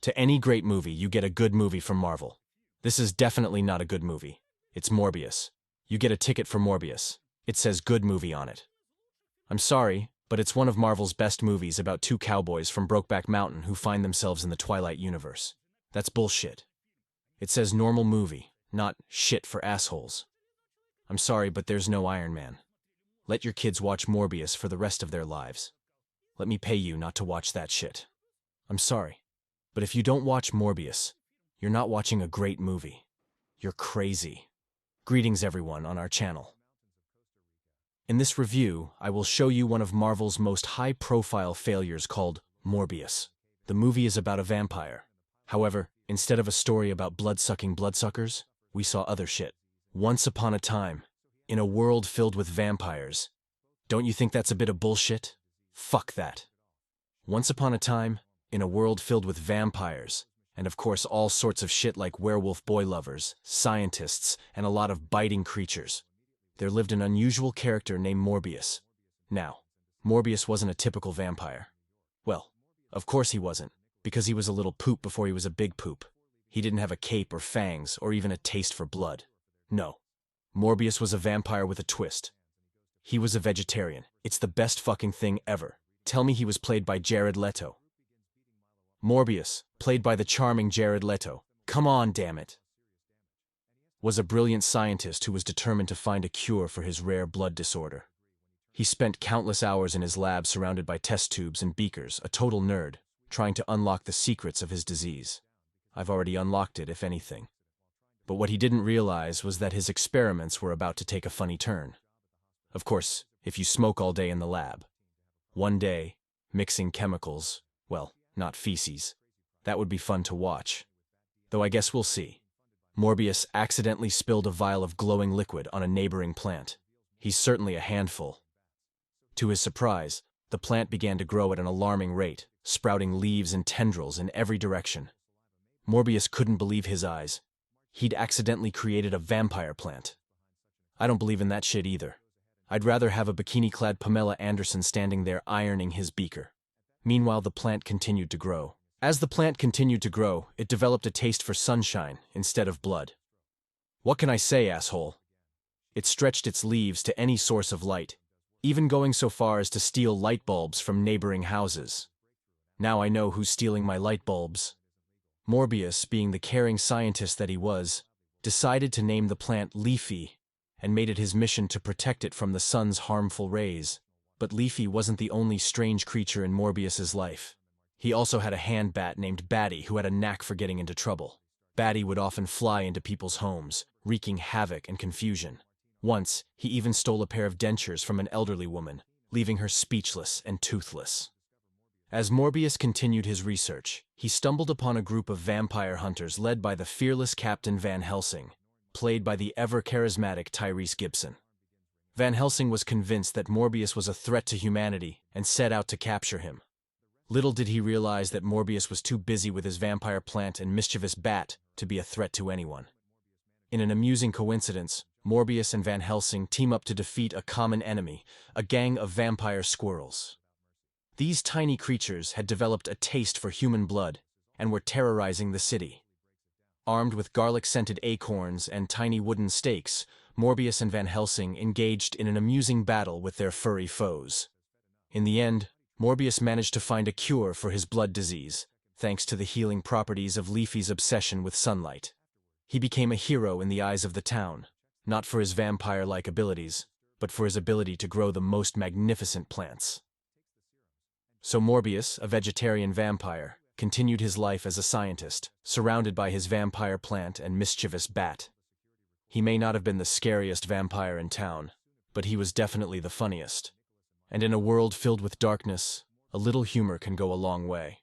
To any great movie, you get a good movie from Marvel. This is definitely not a good movie. It's Morbius. You get a ticket for Morbius. It says good movie on it. I'm sorry, but it's one of Marvel's best movies about two cowboys from Brokeback Mountain who find themselves in the Twilight universe. That's bullshit. It says normal movie, not shit for assholes. I'm sorry, but there's no Iron Man. Let your kids watch Morbius for the rest of their lives. Let me pay you not to watch that shit. I'm sorry, but if you don't watch Morbius, you're not watching a great movie. You're crazy. Greetings everyone on our channel. In this review, I will show you one of Marvel's most high-profile failures called Morbius. The movie is about a vampire. However, instead of a story about blood-sucking bloodsuckers, we saw other shit. Once upon a time, in a world filled with vampires. Don't you think that's a bit of bullshit? Fuck that. Once upon a time, in a world filled with vampires, and of course all sorts of shit like werewolf boy lovers, scientists, and a lot of biting creatures, there lived an unusual character named Morbius. Now, Morbius wasn't a typical vampire. Well, of course he wasn't, because he was a little poop before he was a big poop. He didn't have a cape or fangs or even a taste for blood. No. Morbius was a vampire with a twist. He was a vegetarian. It's the best fucking thing ever. Tell me he was played by Jared Leto. Morbius, played by the charming Jared Leto. Come on, damn it. Was a brilliant scientist who was determined to find a cure for his rare blood disorder. He spent countless hours in his lab surrounded by test tubes and beakers, a total nerd, trying to unlock the secrets of his disease. I've already unlocked it, if anything. But what he didn't realize was that his experiments were about to take a funny turn. Of course, if you smoke all day in the lab. One day, mixing chemicals, well, not feces. That would be fun to watch. Though I guess we'll see. Morbius accidentally spilled a vial of glowing liquid on a neighboring plant. He's certainly a handful. To his surprise, the plant began to grow at an alarming rate, sprouting leaves and tendrils in every direction. Morbius couldn't believe his eyes. He'd accidentally created a vampire plant. I don't believe in that shit either. I'd rather have a bikini-clad Pamela Anderson standing there ironing his beaker. Meanwhile, the plant continued to grow. As the plant continued to grow, it developed a taste for sunshine instead of blood. What can I say, asshole? It stretched its leaves to any source of light, even going so far as to steal light bulbs from neighboring houses. Now I know who's stealing my light bulbs. Morbius, being the caring scientist that he was, decided to name the plant Leafy and made it his mission to protect it from the sun's harmful rays. But Leafy wasn't the only strange creature in Morbius's life. He also had a hand bat named Batty who had a knack for getting into trouble. Batty would often fly into people's homes, wreaking havoc and confusion. Once, he even stole a pair of dentures from an elderly woman, leaving her speechless and toothless. As Morbius continued his research, he stumbled upon a group of vampire hunters led by the fearless Captain Van Helsing, played by the ever-charismatic Tyrese Gibson. Van Helsing was convinced that Morbius was a threat to humanity and set out to capture him. Little did he realize that Morbius was too busy with his vampire plant and mischievous bat to be a threat to anyone. In an amusing coincidence, Morbius and Van Helsing team up to defeat a common enemy, a gang of vampire squirrels. These tiny creatures had developed a taste for human blood and were terrorizing the city. Armed with garlic-scented acorns and tiny wooden stakes, Morbius and Van Helsing engaged in an amusing battle with their furry foes. In the end, Morbius managed to find a cure for his blood disease, thanks to the healing properties of Leafy's obsession with sunlight. He became a hero in the eyes of the town, not for his vampire-like abilities, but for his ability to grow the most magnificent plants. So Morbius, a vegetarian vampire, continued his life as a scientist, surrounded by his vampire plant and mischievous bat. He may not have been the scariest vampire in town, but he was definitely the funniest. And in a world filled with darkness, a little humor can go a long way.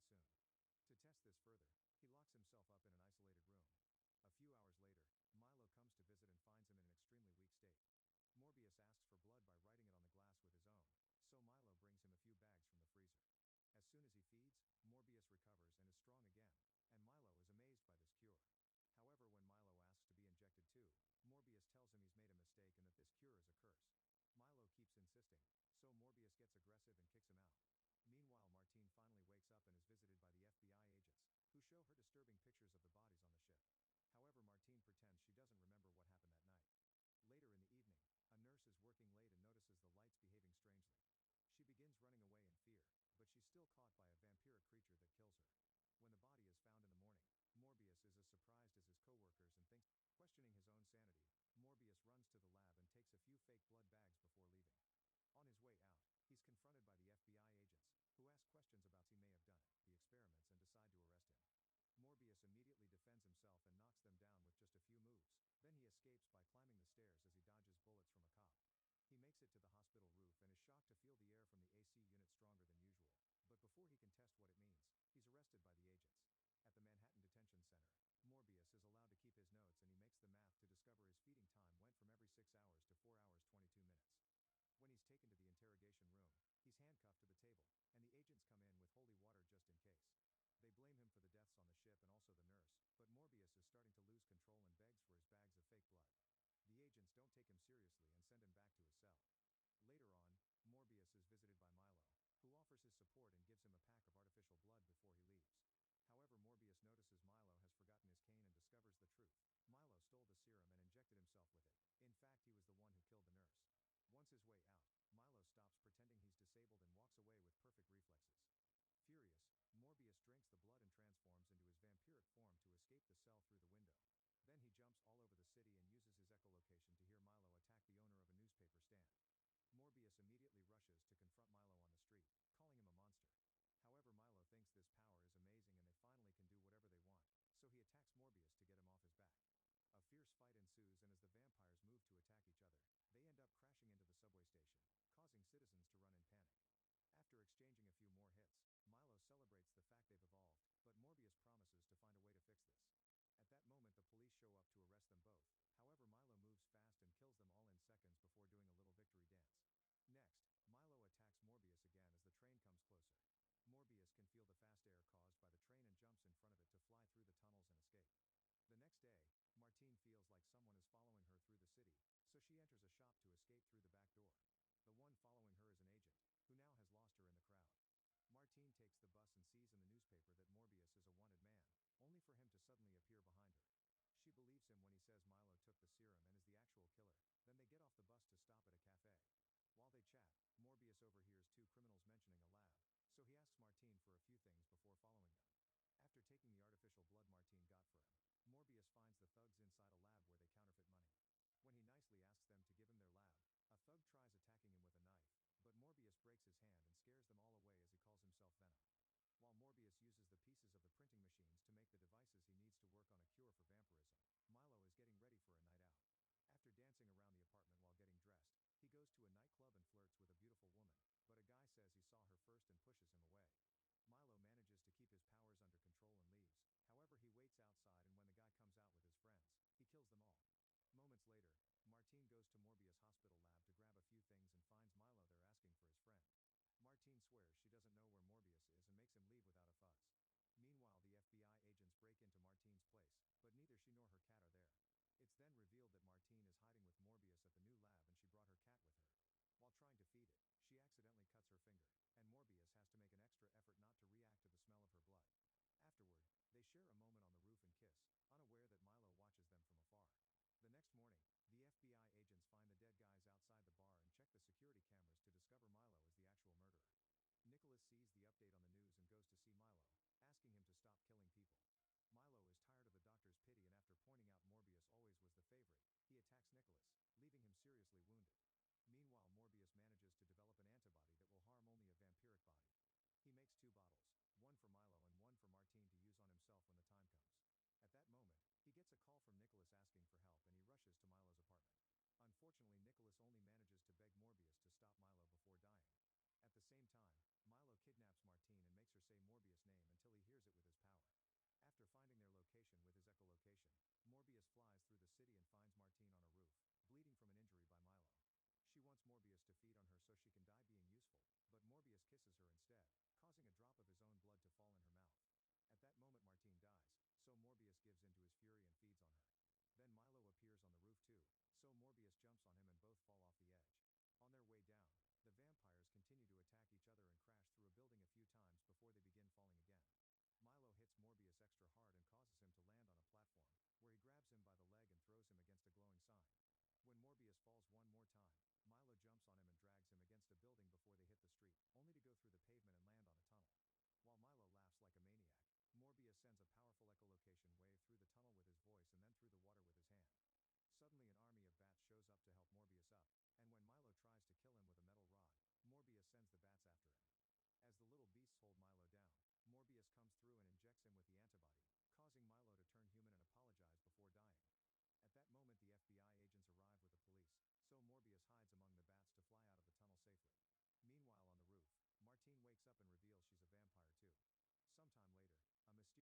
soon. To test this further, he locks himself up in an isolated room. A few hours later, Milo comes to visit and finds him in an extremely weak state. Morbius asks for blood by writing it on the glass with his own, so Milo brings him a few bags from the freezer. As soon as he feeds, Morbius recovers and is strong again, and Milo is amazed by this cure. However, when Milo asks to be injected too, Morbius tells him he's made a mistake and that this cure is a curse. Milo keeps insisting, so Morbius gets aggressive and kicks him out. Meanwhile, Martine finally wakes up and is visited by the FBI agents, who show her disturbing pictures of the bodies on the ship. However, Martine pretends she doesn't remember what happened that night. Later in the evening, a nurse is working late and notices the lights behaving strangely. She begins running away in fear, but she's still caught by a vampiric creature that kills her. When the body is found in the morning, Morbius is as surprised as his co-workers and thinks, questioning his own sanity, Morbius runs to the lab and takes a few fake blood bags before leaving. On his way out, he's confronted by the FBI agents, who ask questions about he may have done it, the experiments, and decide to arrest him. Morbius immediately defends himself and knocks them down with just a few moves, then he escapes by climbing the stairs as he dodges bullets from a cop. He makes it to the hospital roof and is shocked to feel the air from the AC unit stronger than usual, but before he can test what it means, he's arrested by the agents. At the Manhattan Detention Center, Morbius is allowed to keep his notes and he makes the math to discover his feeding time went from every 6 hours to 4 hours 22 minutes. When he's taken to the interrogation room, he's handcuffed to the table, and the agents come in with holy water just in case. They blame him for the deaths on the ship and also the nurse, but Morbius is starting to lose control and begs for his bags of fake blood. The agents don't take him seriously and send him back to his cell. Later on, Morbius is visited by Milo, who offers his support and gives him a pack of artificial blood before he leaves. However, Morbius notices Milo has forgotten his cane and discovers the truth. Milo stole the serum and injected himself with it. In fact, he was the one who killed the nurse. Once his way out, Milo stops pretending he's disabled and walks away with perfect reflexes. Furious, Morbius drinks the blood and transforms into his vampiric form to escape the cell through the window. Then he jumps all over the city and uses his echolocation to hear Milo attack the owner of a newspaper stand. Morbius immediately rushes to confront Milo on the street, calling him a monster. However, Milo thinks this power is amazing and they finally can do whatever they want, so he attacks Morbius to get him off his back. A fierce fight ensues, and as the vampires move to attack each other, they end up crashing into the subway station, causing citizens to run in panic. After exchanging a few more hits, Milo celebrates the fact they've evolved, but Morbius promises to find a way to fix this. At that moment, the police show up to arrest them both. However, Milo moves fast and kills them all in seconds before doing a little victory dance. Next, Milo attacks Morbius again as the train comes closer. Morbius can feel the fast air caused by the train and jumps in front of it to fly through the tunnels and escape. The next day, Martine feels like someone is following her through the city, so she enters a shop to escape through the back door. The one following her is an agent, who now has lost her in the crowd. Martine takes the bus and sees in the newspaper that Morbius is a wanted man, only for him to suddenly appear behind her. She believes him when he says Milo took the serum and is the actual killer. Then they get off the bus to stop at a cafe. While they chat, Morbius overhears two criminals mentioning a lab, so he asks Martine for a few things before following them. After taking the artificial blood Martine got for him, Morbius finds the thugs inside a lab where they counterfeit money. When he nicely asks them to give him their lab, a thug tries attacking him with a knife, but Morbius breaks his hand and scares them all away as he calls himself Venom. While Morbius uses the pieces of the printing machines to make the devices he needs to work on a cure for vampirism, Milo is getting ready for a night out. After dancing around the apartment while getting dressed, he goes to a nightclub and flirts with a beautiful woman, but a guy says he saw her first and pushes him away. Milo manages to keep his powers under control and leaves. However, he waits outside, and when the guy comes out with his friends, he kills them all. Moments later, Martine goes to Morbius' hospital lab to grab a few things and finds Milo there asking for his friend. Martine swears she doesn't know where Morbius is and makes him leave without a fuss. Meanwhile, the FBI agents break into Martine's place, but neither she nor her cat are there. It's then revealed that Martine is hiding with Morbius at the new lab and she brought her cat with her. While trying to feed it, she accidentally cuts her finger, and Morbius has to make an extra effort not to react to the smell of her blood. Afterward, they share a moment on the roof and kiss, unaware that Milo watches them from afar. The next morning, the FBI agents find the dead guys outside the bar and check the security cameras to discover Milo is the actual murderer. Nicholas sees the update on the news and goes to see Milo, asking him to stop killing people. Milo is tired of the doctor's pity, and after pointing out Morbius always was the favorite, he attacks Nicholas, leaving him seriously wounded. Meanwhile, Morbius manages to develop an antibody that will harm only a vampiric body. He makes 2 bottles, one for Milo and one for Martine to use on himself when the time comes. At that moment, he gets a call from Nicholas asking for help and he rushes to Milo's apartment. Unfortunately, Nicholas only manages to beg Morbius to stop Milo before dying. At the same time, Milo kidnaps Martine and makes makes her say Morbius' name until he hears it with his power. After finding their location with his echolocation, Morbius flies through the city and finds Martine on a roof, bleeding from an injury by Milo. She wants Morbius to feed on her so she can die being useful, but Morbius kisses her instead, causing a drop of his own blood to fall in her mouth. At that moment Martine dies, so Morbius gives into his fury and feeds on her. Then Milo appears on the roof too, so Morbius jumps on him and both fall off the edge. On their way down, the vampires continue to attack each other and crash through a building a few times before they begin falling again. Milo hits Morbius extra hard and causes him to land on a platform, where he grabs him by the leg and throws him against a glowing sign. When Morbius falls one more time, Milo jumps on him and drags him against a building before they hit the street, only to go through the pavement and land on a tunnel. While Milo laughs like a maniac, Morbius sends a powerful echolocation wave through the tunnel with his voice and then through the water with his hand. Suddenly an army of bats shows up to help Morbius up, and when Milo tries to kill him with a metal rod, Morbius sends the bats after him. As the little beasts hold Milo down,